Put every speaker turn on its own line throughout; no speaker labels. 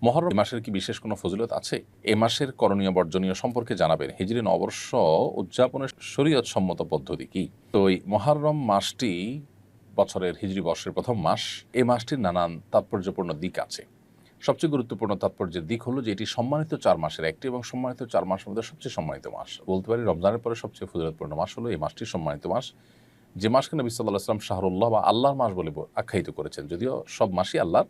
মুহররম মাসের কি বিশেষ কোনো ফজিলত আছে? এ মাসের করণীয় বর্জনীয় সম্পর্কে জানাবেন। হিজরি নববর্ষ উদযাপনের শরীয়ত সম্মত পদ্ধতি কি? তো এই মুহররম মাসটি বছরের হিজরি বর্ষের প্রথম মাস। এই মাসটির নানান তাৎপর্যপূর্ণ দিক আছে। সবচেয়ে গুরুত্বপূর্ণ তাৎপর্যের দিক হলো যে এটি সম্মানিত 4 মাসের একটি এবং সম্মানিত 4 মাসের মধ্যে সবচেয়ে সম্মানিত মাস। বলতে পারি রমজানের পরে সবচেয়ে ফজিলতপূর্ণ মাস হলো এই মাসটি সম্মানিত মাস। যে মাসকে নবী সাল্লাল্লাহু আলাইহি ওয়াসাল্লাম শাহরুল্লাহ বা আল্লাহর মাস বলে আখ্যায়িত করেছেন। যদিও সব মাসই আল্লাহর,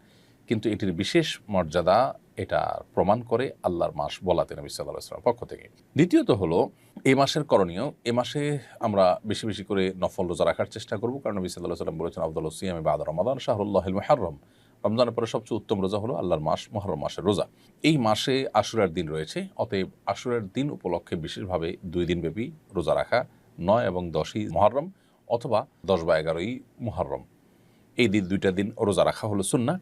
কিন্তু এটির বিশেষ মর্যাদা এটা প্রমাণ করে আল্লাহর মাস বলাতে নবী সাল্লাল্লাহু আলাইহি ওয়াসাল্লামের পক্ষ থেকে। দ্বিতীয়ত হলো এই মাসের করণীয়। এ মাসে আমরা বেশি বেশি করে নফল রোজা রাখার চেষ্টা করব, কারণ নবী সাল্লাল্লাহু আলাইহি ওয়াসাল্লাম বলেছেন আফদালুস সিয়ামি বা'দা রমাদান শাহরুল্লাহিল মুহাররম। রমজানের পরে সবচেয়ে উত্তম রোজা হলো আল্লাহর মাস মুহররম মাসের রোজা। এই মাসে আশুরার দিন রয়েছে, অতএব আশুরার দিন উপলক্ষে বিশেষভাবে 2 দিন ব্যাপী রোজা রাখা, 9 এবং 10ই মুহররম অথবা 10 বা 11ই মুহররম, এই দিন 2টা দিন রোজা রাখা হলো সুন্নাহ।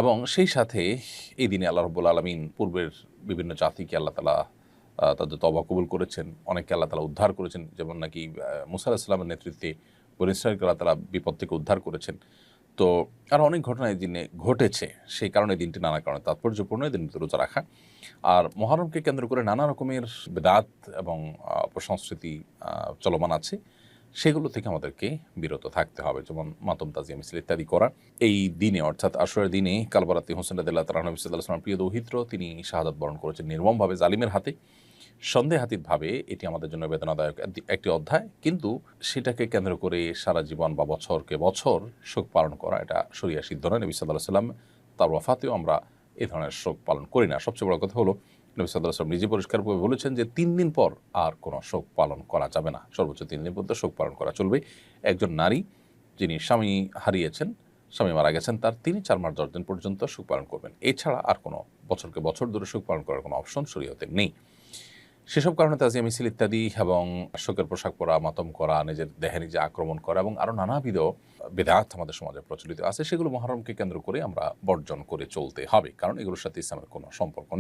এবং সেই সাথে এই দিনে আল্লাহ রাব্বুল আলামিন পূর্বের বিভিন্ন জাতিকে আল্লাহ তাআলা তাদের তওবা কবুল করেছেন, অনেককে আল্লাহ তাআলা উদ্ধার করেছেন, যেমন নাকি মুসা আলাইহিস সালামের নেতৃত্বে বনী ইসরাঈলকে আল্লাহ তাআলা বিপদ থেকে উদ্ধার করেছেন। তো আরও অনেক ঘটনা এই দিনে ঘটেছে, সেই কারণে দিনটি নানা কারণে তাৎপর্যপূর্ণ, এই দিনটিতে রোজা রাখা। আর মুহররমকে কেন্দ্র করে নানা রকমের বিদআত এবং অপসংস্কৃতি চলমান আছে, সেগুলো থেকে আমাদেরকে বিরত থাকতে হবে, যেমন মাতম তাজিয়া মিছিল ইত্যাদি করা। এই দিনে অর্থাৎ আশুরার দিনে কালবারাতি হোসেন রাদিয়াল্লাহু তাআলা নবী সাল্লাল্লাহু আলাইহি ওয়াসাল্লামের প্রিয় দৌহিত্র, তিনি শাহাদাত বরণ করেছেন নির্মমভাবে জালিমের হাতে। সন্দেহাতীতভাবে এটি আমাদের জন্য বেদনাদায়ক একটি অধ্যায়, কিন্তু সেটাকে কেন্দ্র করে সারা জীবন বা বছরকে বছর শোক পালন করা এটা শরিয়া সিদ্ধ নয়। নবী সাল্লাল্লাহু আলাইহি ওয়াসাল্লাম তার ওয়াফাতেও আমরা এই ধরনের শোক পালন করি না। সবচেয়ে বড় কথা হলো নবী সাল্লাল্লাহু আলাইহি ওয়াসাল্লাম নিজে পরিষ্কারভাবে বলেছেন যে 3 দিন পর আর কোনো শোক পালন করা যাবে না, সর্বোচ্চ 3 দিন পর্যন্ত শোক পালন করা চলবে। একজন নারী যিনি স্বামী হারিয়েছেন, স্বামী মারা গেছেন, তার তিনি 4 মাস 10 দিন পর্যন্ত শোক পালন করবেন। এছাড়া আর কোনো বছরকে বছর ধরে শোক পালন করার কোনো অপশন শরীয়তে নেই। সেসব কারণে তাজিয়া মিছিল ইত্যাদি এবং শোকের পোশাক পরা, মাতম করা, নিজের দেহে নিজে আক্রমণ করা এবং আরও নানাবিধ বিদআত আমাদের সমাজে প্রচলিত আছে, সেগুলো মুহররমকে কেন্দ্র করে আমরা বর্জন করে চলতে হবে, কারণ এগুলোর সাথে ইসলামের কোনো সম্পর্ক নেই।